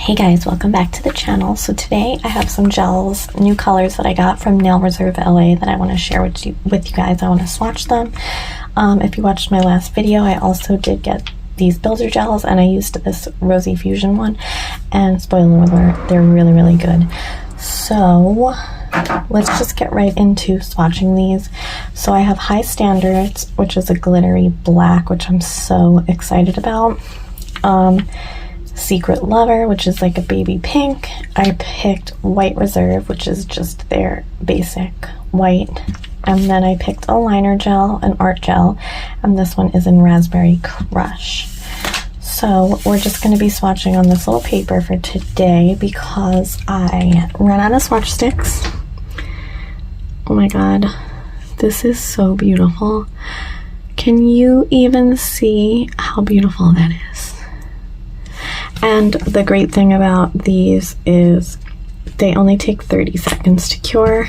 Hey guys, welcome back to the channel. So today I have some gels, new colors that I got from Nail Reserve LA that I want to share with you guys. I want to swatch them. If you watched my last video, I also did get these builder gels and I used this Rosy Fusion one, and spoiler alert, they're really good. So let's just get right into swatching these. So I have High Standards, which is a glittery black, which I'm so excited about. Secret Lover, which is like a baby pink. I picked White Reserve, which is just their basic white. And then I picked a liner gel, an art gel, and this one is in Raspberry Crush. So we're just going to be swatching on this little paper for today because I ran out of swatch sticks. Oh my god, this is so beautiful. Can you even see how beautiful that is? And the great thing about these is they only take 30 seconds to cure.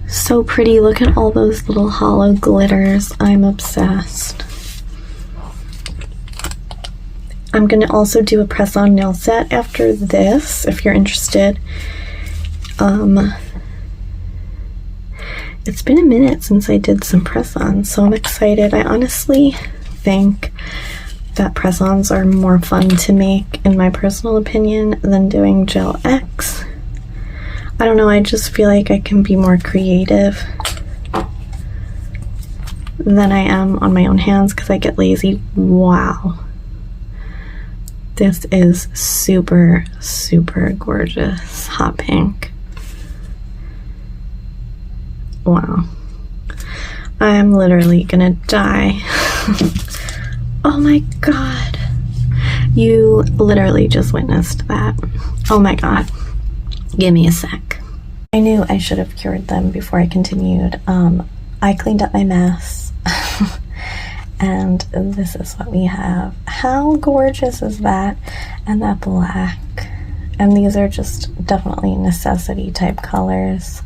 So pretty. Look at all those little hollow glitters. I'm obsessed. I'm going to also do a press-on nail set after this, if you're interested. It's been a minute since I did some press-ons, so I'm excited. I honestly think that press-ons are more fun to make, in my personal opinion, than doing Gel X. I don't know, I just feel like I can be more creative than I am on my own hands because I get lazy. Wow. This is super gorgeous. Hot pink. Wow. I'm literally gonna die. Oh my god. You literally just witnessed that. Oh my god. Give me a sec. I knew I should have cured them before I continued. I cleaned up my mess. And this is what we have. How gorgeous is that? And that black. And these are just definitely necessity type colors.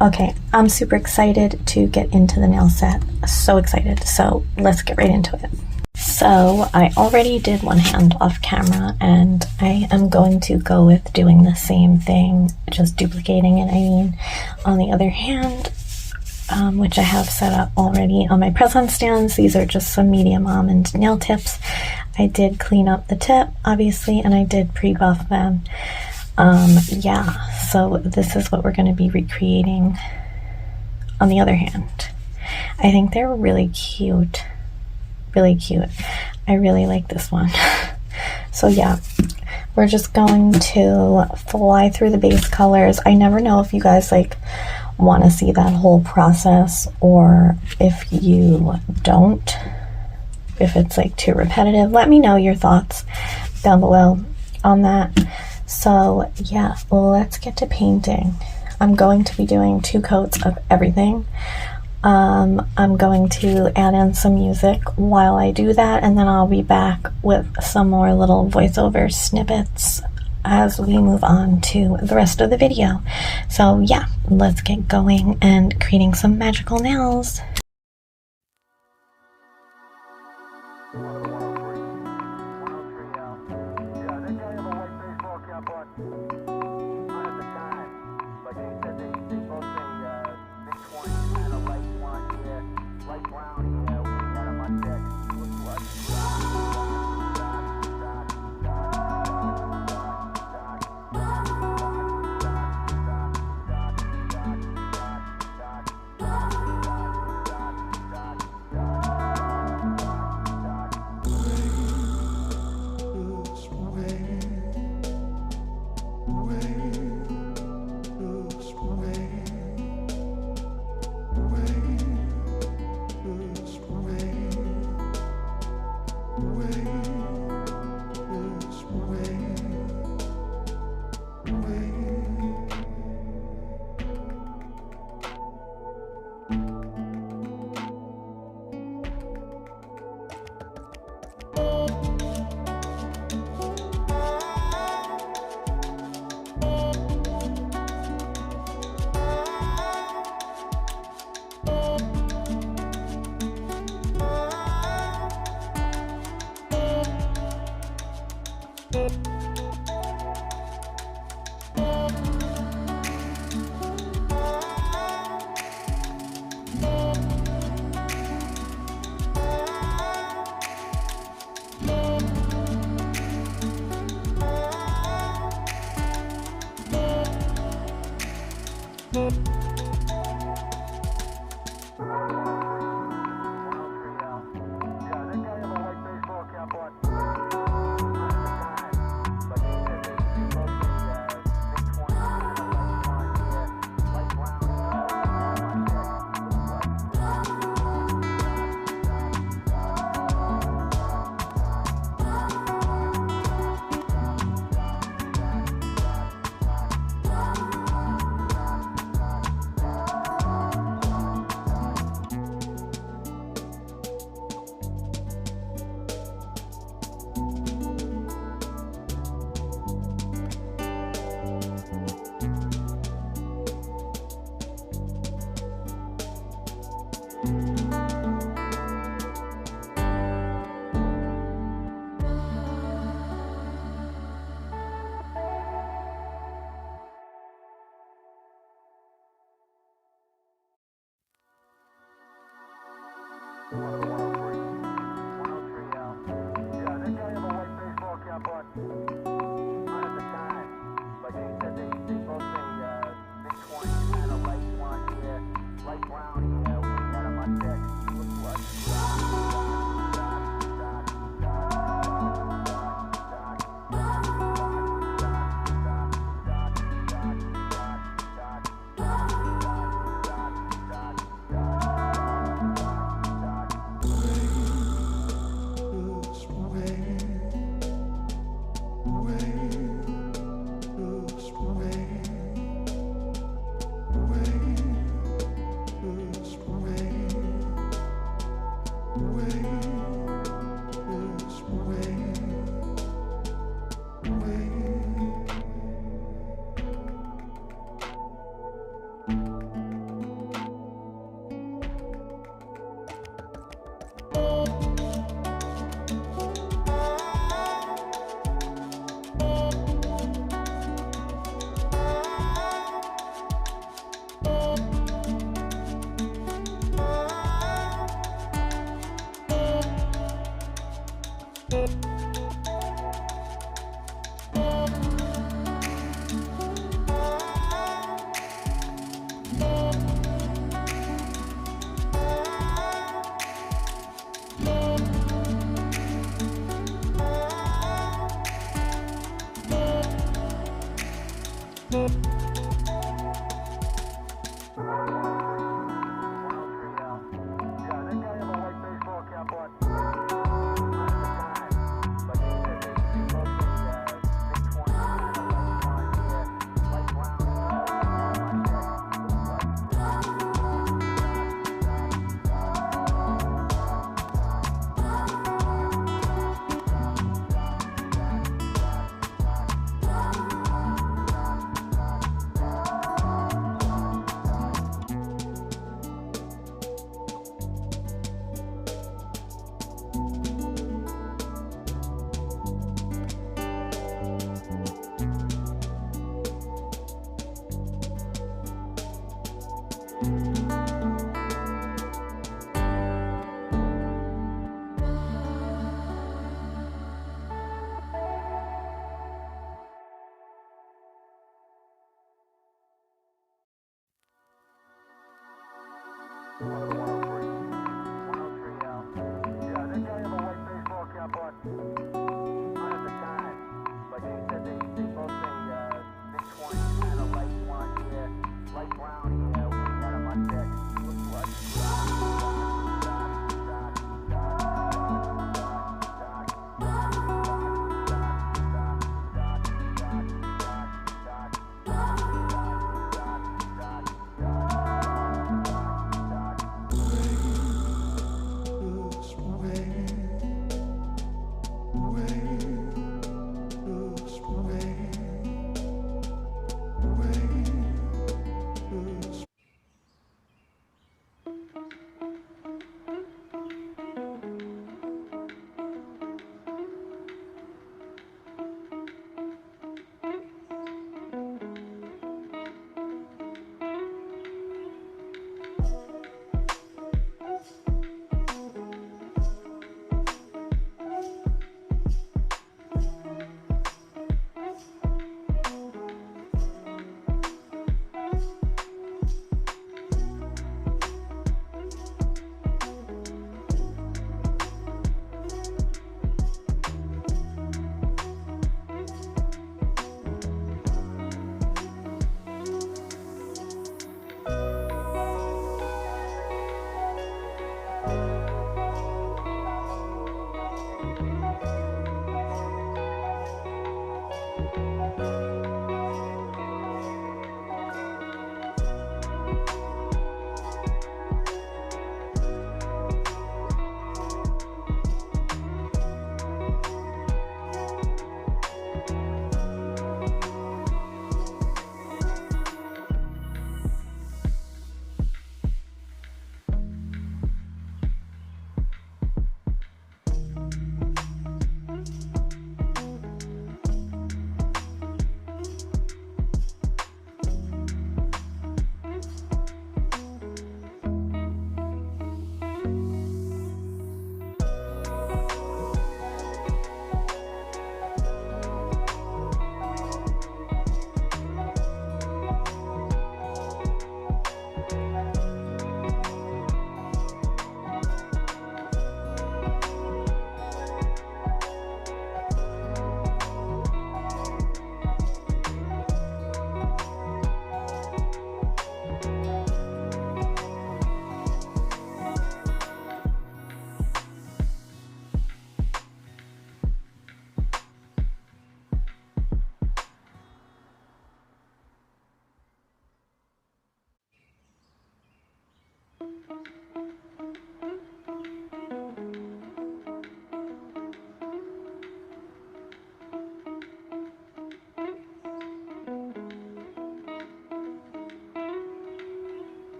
Okay, I'm super excited to get into the nail set. So excited. So let's get right into it. So I already did one hand off camera and I am going to go with doing the same thing, just duplicating it, I mean, on the other hand, which I have set up already on my press-on stands. These are just some medium almond nail tips. I did clean up the tip, obviously, and I did pre-buff them. Yeah, so this is what we're going to be recreating on the other hand. I think they're really cute. Really cute. I really like this one. So yeah, we're just going to fly through the base colors. I never know if you guys like want to see that whole process or if you don't, if it's like too repetitive. Let me know your thoughts down below on that. So yeah, let's get to painting. I'm going to be doing 2 coats of everything. I'm going to add in some music while I do that, and then I'll be back with some more little voiceover snippets as we move on to the rest of the video. So yeah, let's get going and creating some magical nails.